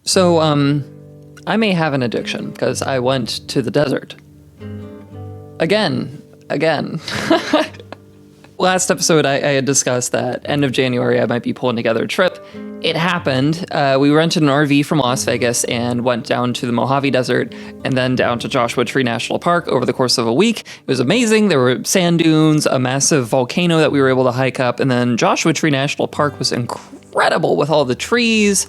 So, I may have an addiction because I went to the desert. Again. Last episode, I had discussed that end of January, I might be pulling together a trip. It happened. We rented an RV from Las Vegas and went down to the Mojave Desert and then down to Joshua Tree National Park over the course of a week. It was amazing. There were sand dunes, a massive volcano that we were able to hike up, and then Joshua Tree National Park was incredible with all the trees.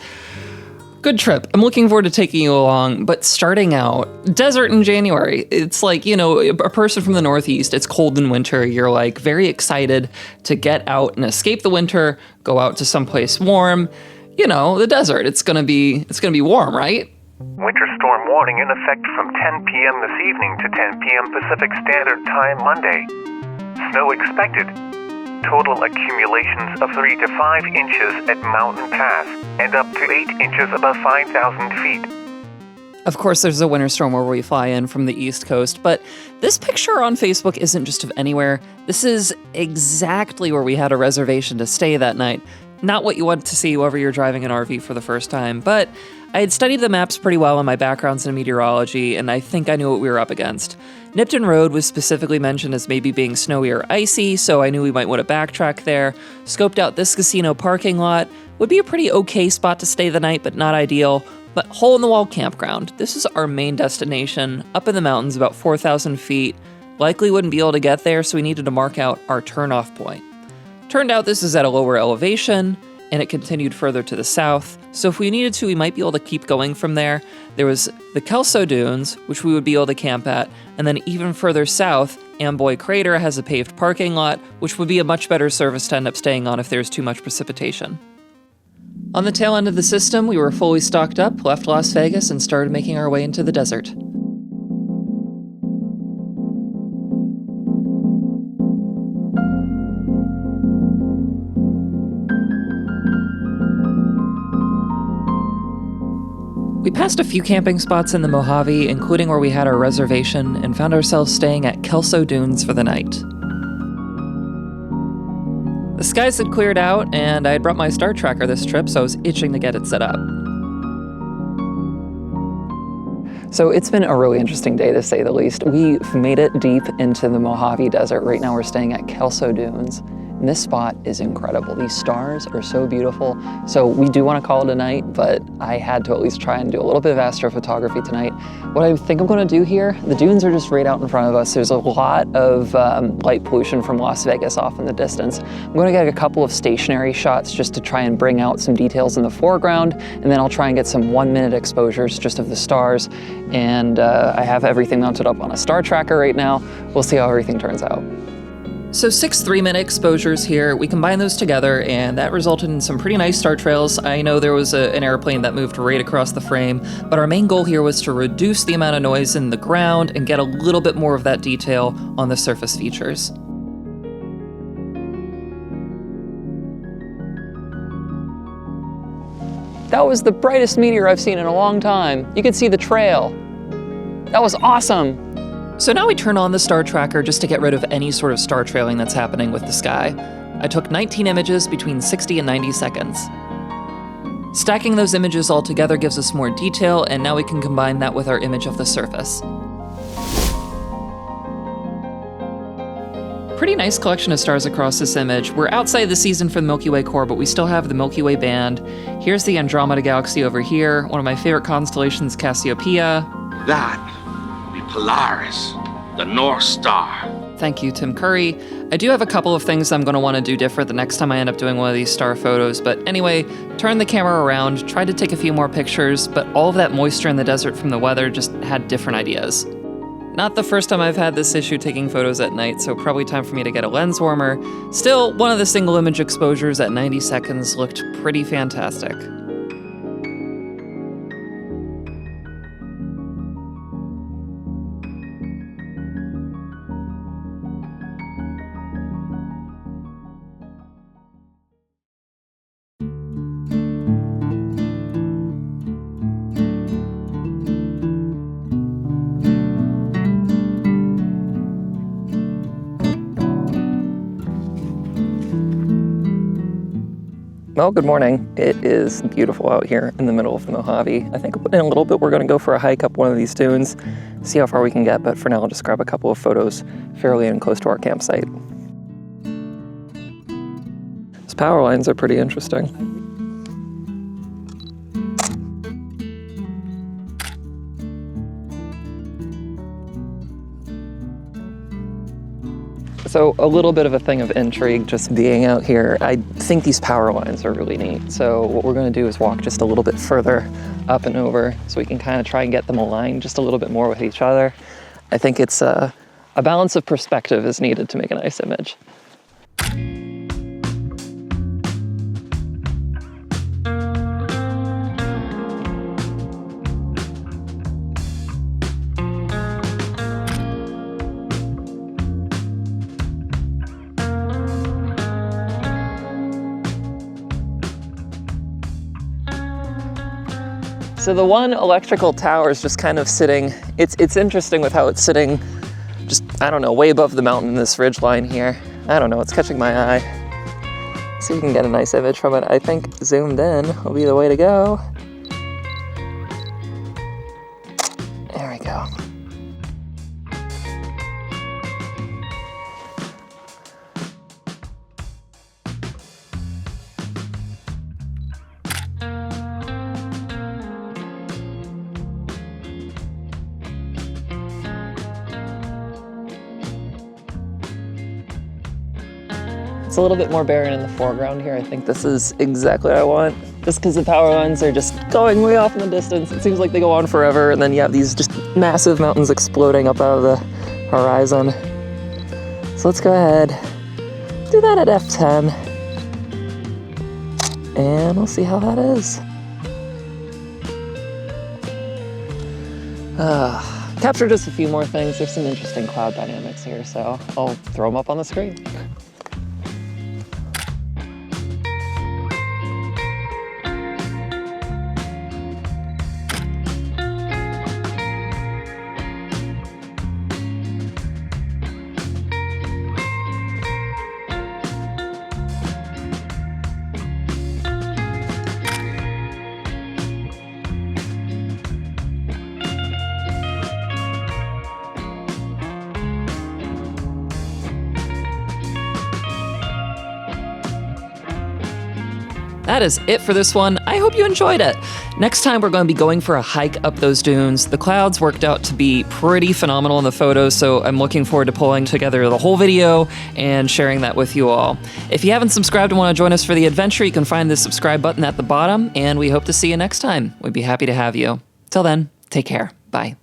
Good trip. I'm looking forward to taking you along, but starting out, desert in January, it's like, a person from the Northeast, it's cold in winter, you're like very excited to get out and escape the winter, go out to someplace warm, the desert, it's gonna be warm, right? Winter storm warning in effect from 10 p.m. this evening to 10 p.m. Pacific Standard Time Monday. Snow expected. Total accumulations of 3 to 5 inches at Mountain Pass and up to 8 inches above 5,000 feet. Of course, there's a winter storm where we fly in from the East Coast, but this picture on Facebook isn't just of anywhere. This is exactly where we had a reservation to stay that night. Not what you want to see whenever you're driving an RV for the first time, but I had studied the maps pretty well in my backgrounds in meteorology, and I think I knew what we were up against. Nipton Road was specifically mentioned as maybe being snowy or icy, so I knew we might want to backtrack there. Scoped out this casino parking lot. Would be a pretty okay spot to stay the night, but not ideal. But hole-in-the-wall campground. This is our main destination, up in the mountains about 4,000 feet. Likely wouldn't be able to get there, so we needed to mark out our turn-off point. Turned out this is at a lower elevation, and it continued further to the south, so if we needed to, we might be able to keep going from there. There was the Kelso Dunes, which we would be able to camp at, and then even further south, Amboy Crater has a paved parking lot, which would be a much better service to end up staying on if there's too much precipitation. On the tail end of the system, we were fully stocked up, left Las Vegas, and started making our way into the desert. We passed a few camping spots in the Mojave, including where we had our reservation, and found ourselves staying at Kelso Dunes for the night. The skies had cleared out, and I had brought my star tracker this trip, so I was itching to get it set up. So it's been a really interesting day, to say the least. We've made it deep into the Mojave Desert. Right now we're staying at Kelso Dunes. And this spot is incredible. These stars are so beautiful. So we do want to call it a night, but I had to at least try and do a little bit of astrophotography tonight. What I think I'm going to do here, the dunes are just right out in front of us. There's a lot of light pollution from Las Vegas off in the distance. I'm going to get a couple of stationary shots just to try and bring out some details in the foreground, and then I'll try and get some 1-minute exposures just of the stars. And I have everything mounted up on a star tracker right now. We'll see how everything turns out. So 6 3-minute exposures here, we combined those together, and that resulted in some pretty nice star trails. I know there was an airplane that moved right across the frame, but our main goal here was to reduce the amount of noise in the ground and get a little bit more of that detail on the surface features. That was the brightest meteor I've seen in a long time. You can see the trail. That was awesome. So now we turn on the star tracker just to get rid of any sort of star trailing that's happening with the sky. I took 19 images between 60 and 90 seconds. Stacking those images all together gives us more detail, and now we can combine that with our image of the surface. Pretty nice collection of stars across this image. We're outside the season for the Milky Way core, but we still have the Milky Way band. Here's the Andromeda Galaxy over here, one of my favorite constellations, Cassiopeia. That Polaris, the North Star. Thank you, Tim Curry. I do have a couple of things I'm going to want to do different the next time I end up doing one of these star photos, but anyway, turn the camera around, tried to take a few more pictures, but all of that moisture in the desert from the weather just had different ideas. Not the first time I've had this issue taking photos at night, so probably time for me to get a lens warmer. Still, one of the single image exposures at 90 seconds looked pretty fantastic. Well, good morning. It is beautiful out here in the middle of the Mojave. I think in a little bit we're going to go for a hike up one of these dunes, see how far we can get, but for now I'll just grab a couple of photos fairly and close to our campsite. These power lines are pretty interesting. So a little bit of a thing of intrigue just being out here. I think these power lines are really neat. So what we're going to do is walk just a little bit further up and over so we can kind of try and get them aligned just a little bit more with each other. I think it's a balance of perspective is needed to make a nice image. So the one electrical tower is just kind of sitting, it's interesting with how it's sitting just, I don't know, way above the mountain in this ridge line here. I don't know, it's catching my eye. See if we can get a nice image from it. I think zoomed in will be the way to go. There we go. It's a little bit more barren in the foreground here. I think this is exactly what I want. Just because the power lines are just going way off in the distance. It seems like they go on forever, and then you have these just massive mountains exploding up out of the horizon. So let's go ahead, do that at f10. And we'll see how that is. Capture just a few more things. There's some interesting cloud dynamics here, so I'll throw them up on the screen. That is it for this one. I hope you enjoyed it. Next time we're going to be going for a hike up those dunes. The clouds worked out to be pretty phenomenal in the photos, so I'm looking forward to pulling together the whole video and sharing that with you all. If you haven't subscribed and want to join us for the adventure, you can find the subscribe button at the bottom, and we hope to see you next time. We'd be happy to have you. Till then, take care. Bye.